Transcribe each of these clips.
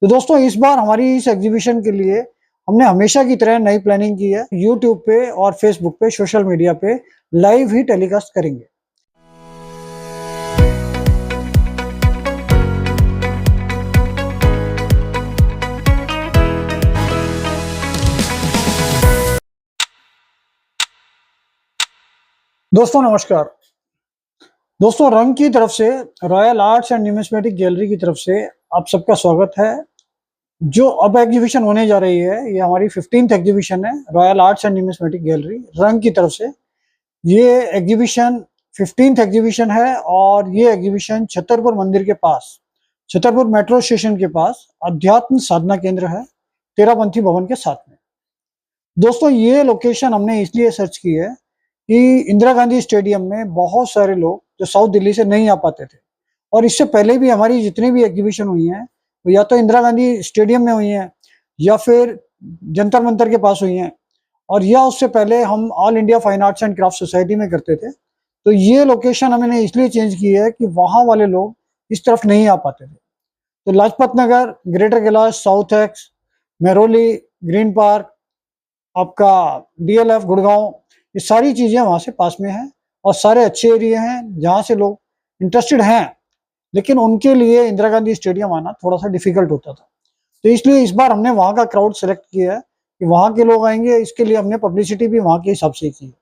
तो दोस्तों इस बार हमारी इस एग्जीबिशन के लिए हमने हमेशा की तरह नई प्लानिंग की है। यूट्यूब पे और फेसबुक पे, सोशल मीडिया पे लाइव ही टेलीकास्ट करेंगे। दोस्तों नमस्कार। दोस्तों रंग की तरफ से, royal arts and numismatic gallery की तरफ से आप सबका स्वागत है। जो अब एग्जीबिशन होने जा रही है ये हमारी 15th एग्जीबिशन है, royal arts and numismatic gallery रंग की तरफ से। ये एग्जीबिशन 15th एग्जीबिशन है और ये एग्जीबिशन छतरपुर मंदिर के पास, छतरपुर मेट्रो स्टेशन के पास अध्यात्म साधना केंद्र है, तेरापंथी भवन के साथ में। दोस्तों ये लोकेशन हमने इसलिए सर्च की है कि इंदिरा गांधी स्टेडियम में बहुत सारे लोग जो साउथ दिल्ली से नहीं आ पाते थे, और इससे पहले भी हमारी जितनी भी एग्जीबिशन हुई हैं वो या तो इंदिरा गांधी स्टेडियम में हुई हैं या फिर जंतर मंतर के पास हुई हैं, और या उससे पहले हम all India fine arts and craft society में करते थे। तो ये लोकेशन हमने इसलिए चेंज की है कि वहाँ वाले लोग इस तरफ नहीं आ पाते थे। तो Lajpat Nagar, Greater Kailash, South Ex, Mehrauli, Green Park, आपका डीएलएफ गुड़गांव, ये सारी चीज़ें वहाँ से पास में हैं और सारे अच्छे एरिया हैं जहाँ से लोग इंटरेस्टेड हैं, लेकिन उनके लिए इंदिरा गांधी स्टेडियम आना थोड़ा सा डिफिकल्ट होता था। तो इसलिए इस बार हमने वहाँ का क्राउड सेलेक्ट किया है कि वहाँ के लोग आएंगे, इसके लिए हमने पब्लिसिटी भी वहाँ के हिसाब से की है।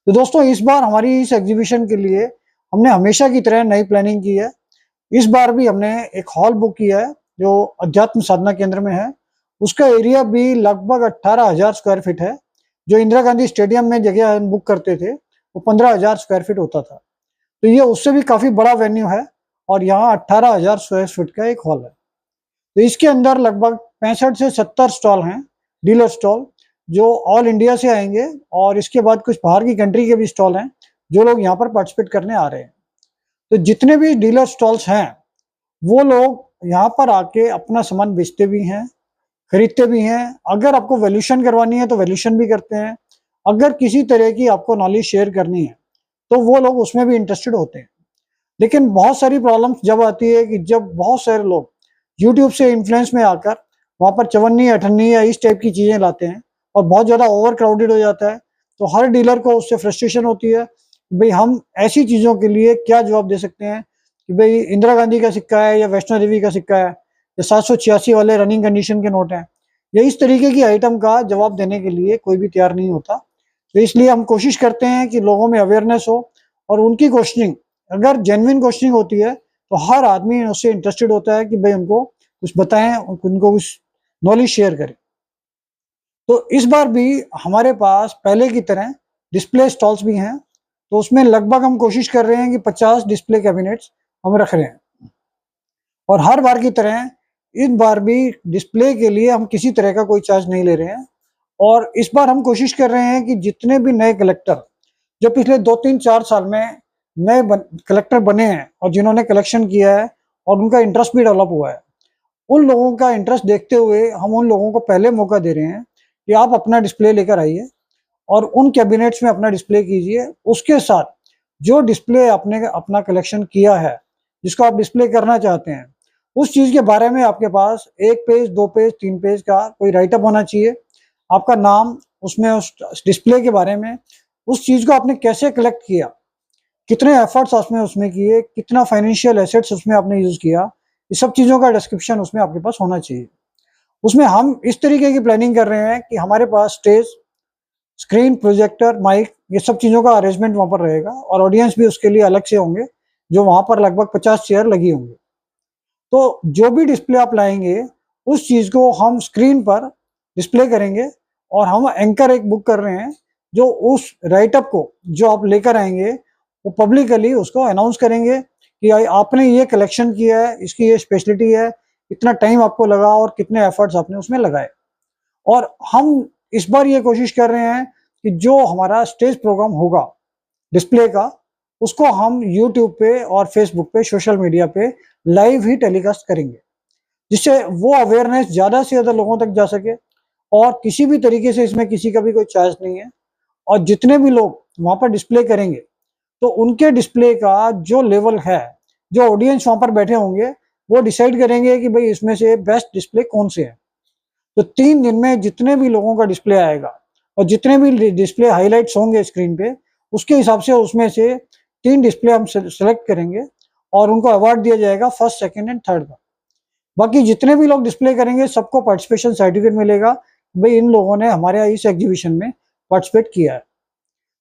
तो दोस्तों इस बार हमारी इस एग्जीबिशन के लिए हमने हमेशा की तरह नई प्लानिंग की है। इस बार भी हमने एक हॉल बुक किया है जो अध्यात्म साधना केंद्र में है। उसका एरिया भी लगभग 18,000 स्क्वायर फीट है। जो इंदिरा गांधी स्टेडियम में जगह हम बुक करते थे वो 15,000 स्क्वायर फीट होता था। तो ये उससे भी काफी बड़ा वेन्यू है और यहाँ 18,000 स्क्वायर फीट का एक हॉल है। तो इसके अंदर लगभग 65 से 70 स्टॉल हैं, डीलर स्टॉल, जो ऑल इंडिया से आएंगे, और इसके बाद कुछ बाहर की कंट्री के भी स्टॉल हैं जो लोग यहाँ पर पार्टिसिपेट करने आ रहे हैं। तो जितने भी डीलर स्टॉल्स हैं वो लोग यहाँ पर आके अपना सामान बेचते भी हैं, खरीदते भी हैं। अगर आपको वैल्यूशन करवानी है तो वैल्यूशन भी करते हैं। अगर किसी तरह की आपको नॉलेज शेयर करनी है तो वो लोग उसमें भी इंटरेस्टेड होते हैं। लेकिन बहुत सारी प्रॉब्लम्स जब आती है कि जब बहुत सारे लोग यूट्यूब से इन्फ्लुएंस में आकर वहाँ पर चवन्नी अठन्नी या इस टाइप की चीज़ें लाते हैं और बहुत ज़्यादा ओवर क्राउडेड हो जाता है, तो हर डीलर को उससे फ्रस्ट्रेशन होती है कि भाई हम ऐसी चीज़ों के लिए क्या जवाब दे सकते हैं कि भाई इंदिरा गांधी का सिक्का है या वैष्णो देवी का सिक्का है या 786 वाले रनिंग कंडीशन के नोट हैं, या इस तरीके की आइटम का जवाब देने के लिए कोई भी तैयार नहीं होता। तो इसलिए हम कोशिश करते हैं कि लोगों में अवेयरनेस हो और उनकी क्वेश्चनिंग, अगर जेन्युइन क्वेश्चनिंग होती है तो हर आदमी उससे इंटरेस्टेड होता है कि भाई उनको कुछ बताएं, उनको कुछ नॉलेज शेयर करें। तो इस बार भी हमारे पास पहले की तरह डिस्प्ले स्टॉल्स भी हैं। तो उसमें लगभग हम कोशिश कर रहे हैं कि 50 डिस्प्ले कैबिनेट्स हम रख रहे हैं, और हर बार की तरह इस बार भी डिस्प्ले के लिए हम किसी तरह का कोई चार्ज नहीं ले रहे हैं। और इस बार हम कोशिश कर रहे हैं कि जितने भी नए कलेक्टर जो पिछले 2-3-4 साल में नए कलेक्टर बने हैं और जिन्होंने कलेक्शन किया है और उनका इंटरेस्ट भी डेवलप हुआ है, उन लोगों का इंटरेस्ट देखते हुए हम उन लोगों को पहले मौका दे रहे हैं कि आप अपना डिस्प्ले लेकर आइए और उन कैबिनेट्स में अपना डिस्प्ले कीजिए। उसके साथ जो डिस्प्ले आपने अपना कलेक्शन किया है, जिसको आप डिस्प्ले करना चाहते हैं, उस चीज़ के बारे में आपके पास 1 पेज, 2 पेज, 3 पेज का कोई राइटअप होना चाहिए। आपका नाम उसमें, उस डिस्प्ले के बारे में, उस चीज़ को आपने कैसे कलेक्ट किया, कितने एफर्ट्स आपने उसमें किए, कितना फाइनेंशियल एसेट्स उसमें आपने यूज़ किया, ये सब चीज़ों का डिस्क्रिप्शन उसमें आपके पास होना चाहिए। उसमें हम इस तरीके की प्लानिंग कर रहे हैं कि हमारे पास स्टेज, स्क्रीन, प्रोजेक्टर, माइक, ये सब चीज़ों का अरेंजमेंट वहाँ पर रहेगा और ऑडियंस भी उसके लिए अलग से होंगे, जो वहाँ पर लगभग 50 चेयर लगी होंगी। तो जो भी डिस्प्ले आप लाएंगे उस चीज़ को हम स्क्रीन पर डिस्प्ले करेंगे, और हम एंकर एक बुक कर रहे हैं जो उस राइटअप को जो आप लेकर आएंगे वो पब्लिकली उसको अनाउंस करेंगे कि आपने ये कलेक्शन किया है, इसकी ये स्पेशलिटी है, इतना टाइम आपको लगा और कितने एफर्ट्स आपने उसमें लगाए। और हम इस बार ये कोशिश कर रहे हैं कि जो हमारा स्टेज प्रोग्राम होगा डिस्प्ले का, उसको हम यूट्यूब पे और फेसबुक पे, सोशल मीडिया पे लाइव ही टेलीकास्ट करेंगे, जिससे वो अवेयरनेस ज़्यादा से ज़्यादा लोगों तक जा सके। और किसी भी तरीके से इसमें किसी का भी कोई चार्ज नहीं है, और जितने भी लोग वहाँ पर डिस्प्ले करेंगे तो उनके डिस्प्ले का जो लेवल है, जो ऑडियंस वहाँ पर बैठे होंगे वो डिसाइड करेंगे कि भाई इसमें से बेस्ट डिस्प्ले कौन से है। तो 3 दिन में जितने भी लोगों का डिस्प्ले आएगा और जितने भी डिस्प्ले हाइलाइट्स होंगे स्क्रीन पे, उसके हिसाब से उसमें से 3 डिस्प्ले हम सेलेक्ट करेंगे और उनको अवार्ड दिया जाएगा फर्स्ट, सेकंड एंड थर्ड का। बाकी जितने भी लोग डिस्प्ले करेंगे सबको पार्टिसिपेशन सर्टिफिकेट मिलेगा, भाई इन लोगों ने हमारे यहाँ इस एग्जीबिशन में पार्टिसिपेट किया है।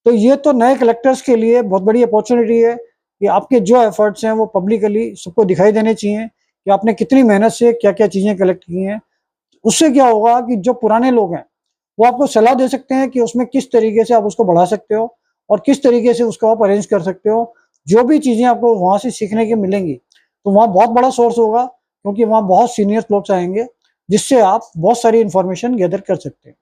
तो ये तो नए कलेक्टर्स के लिए बहुत बड़ी अपॉर्चुनिटी है कि आपके जो एफर्ट्स हैं वो पब्लिकली सबको दिखाई देने चाहिए कि आपने कितनी मेहनत से क्या क्या चीजें कलेक्ट की हैं। उससे क्या होगा कि जो पुराने लोग हैं वो आपको सलाह दे सकते हैं कि उसमें किस तरीके से आप उसको बढ़ा सकते हो और किस तरीके से उसको आप अरेंज कर सकते हो। जो भी चीजें आपको वहां से सीखने की मिलेंगी तो वहाँ बहुत बड़ा सोर्स होगा, क्योंकि वहाँ बहुत सीनियर लोग आएंगे जिससे आप बहुत सारी इंफॉर्मेशन गैदर कर सकते हैं।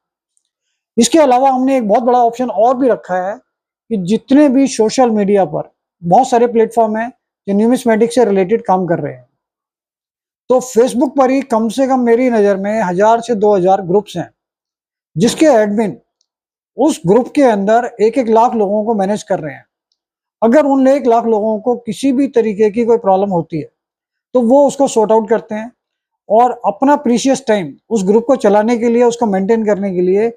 इसके अलावा हमने एक बहुत बड़ा ऑप्शन और भी रखा है कि जितने भी सोशल मीडिया पर बहुत सारे प्लेटफॉर्म हैं जो न्यूमिस्मेटिक से रिलेटेड काम कर रहे हैं, तो फेसबुक पर ही कम से कम मेरी नज़र में 1000 से 2000 ग्रुप्स हैं जिसके एडमिन उस ग्रुप के अंदर 1-1 लाख लोगों को मैनेज कर रहे हैं। अगर उन 1 लाख लोगों को किसी भी तरीके की कोई प्रॉब्लम होती है तो वो उसको सॉर्ट आउट करते हैं और अपना प्रीशियस टाइम उस ग्रुप को चलाने के लिए, उसको मेंटेन करने के लिए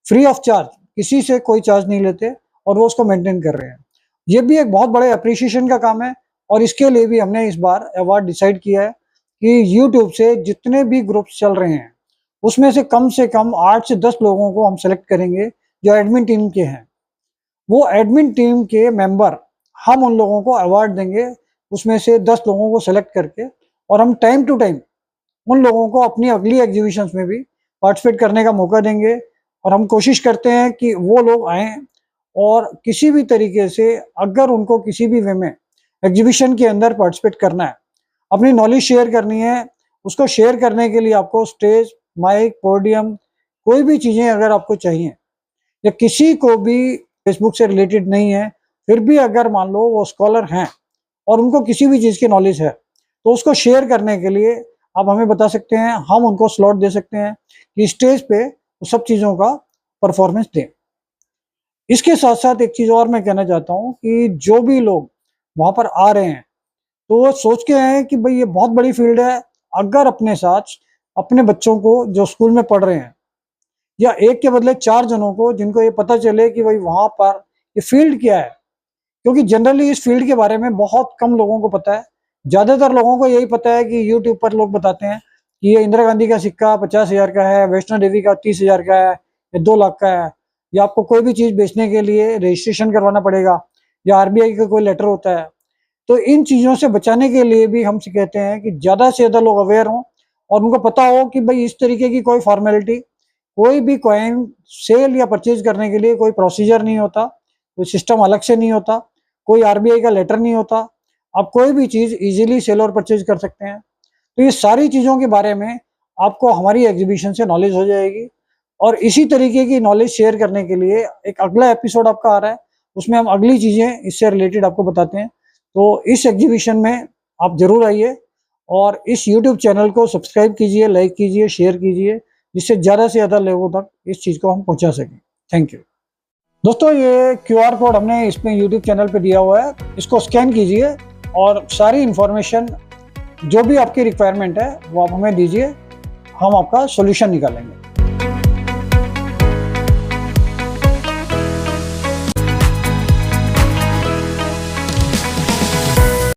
फ्री ऑफ चार्ज, किसी से कोई चार्ज नहीं लेते और वो उसको मेंटेन कर रहे हैं। ये भी एक बहुत बड़े अप्रिसिएशन का काम है और इसके लिए भी हमने इस बार अवार्ड डिसाइड किया है कि यूट्यूब से जितने भी ग्रुप्स चल रहे हैं उसमें से कम 8 से 10 लोगों को हम सेलेक्ट करेंगे जो एडमिन टीम के हैं। वो एडमिन टीम के मेंबर, हम उन लोगों को अवार्ड देंगे उसमें से 10 लोगों को सेलेक्ट करके, और हम टाइम टू टाइम उन लोगों को अपनी अगली एग्जीबिशंस में भी पार्टिसिपेट करने का मौका देंगे। और हम कोशिश करते हैं कि वो लोग आएँ और किसी भी तरीके से अगर उनको किसी भी वे में एग्जीबिशन के अंदर पार्टिसिपेट करना है, अपनी नॉलेज शेयर करनी है, उसको शेयर करने के लिए आपको स्टेज, माइक, पोडियम, कोई भी चीज़ें अगर आपको चाहिए या किसी को भी फेसबुक से रिलेटेड नहीं है, फिर भी अगर मान लो वो स्कॉलर हैं और उनको किसी भी चीज़ की नॉलेज है, तो उसको शेयर करने के लिए आप हमें बता सकते हैं, हम उनको स्लॉट दे सकते हैं कि स्टेज पे वो सब चीज़ों का परफॉर्मेंस दें। इसके साथ-साथ एक चीज़ और मैं कहना चाहता हूँ कि जो भी लोग वहाँ पर आ रहे हैं, तो वो सोच के आएँ कि भई ये बहुत बड़ी फील्ड है, अगर अपने साथ अपने बच्चों को जो स्कूल में पढ़ रहे हैं या 1 के बदले 4 जनों को जिनको ये पता चले कि भई वहाँ पर ये फील्ड क्या है, क्योंकि जनरली इस फील्ड के बारे में बहुत कम लोगों को पता है। ज़्यादातर लोगों को यही पता है कि यूट्यूब पर लोग बताते हैं कि ये इंदिरा गांधी का सिक्का 50,000 का है, वैष्णो देवी का 30,000 का है, या 2 लाख का है, या आपको कोई भी चीज़ बेचने के लिए रजिस्ट्रेशन करवाना पड़ेगा, या आरबीआई का कोई लेटर होता है। तो इन चीज़ों से बचाने के लिए भी हम कहते हैं कि ज़्यादा से ज़्यादा लोग अवेयर हों और उनको पता हो कि भाई इस तरीके की कोई फॉर्मेलिटी, कोई भी कॉइन सेल या परचेज करने के लिए कोई प्रोसीजर नहीं होता, कोई सिस्टम अलग से नहीं होता, कोई आरबीआई का लेटर नहीं होता, आप कोई भी चीज़ इजीली सेल और परचेज कर सकते हैं। तो ये सारी चीज़ों के बारे में आपको हमारी एग्जीबिशन से नॉलेज हो जाएगी और इसी तरीके की नॉलेज शेयर करने के लिए एक अगला एपिसोड आपका आ रहा है, उसमें हम अगली चीज़ें इससे रिलेटेड आपको बताते हैं। तो इस एग्जीबिशन में आप ज़रूर आइए और इस यूट्यूब चैनल को सब्सक्राइब कीजिए, लाइक कीजिए, शेयर कीजिए, जिससे ज़्यादा से ज़्यादा लोगों तक इस चीज़ को हम पहुँचा सकें। Thank you. दोस्तों, ये क्यूआर कोड हमने इसमें यूट्यूब चैनल पे दिया हुआ है, इसको स्कैन कीजिए और सारी इन्फॉर्मेशन जो भी आपकी रिक्वायरमेंट है वो आप हमें दीजिए, हम आपका सॉल्यूशन निकालेंगे।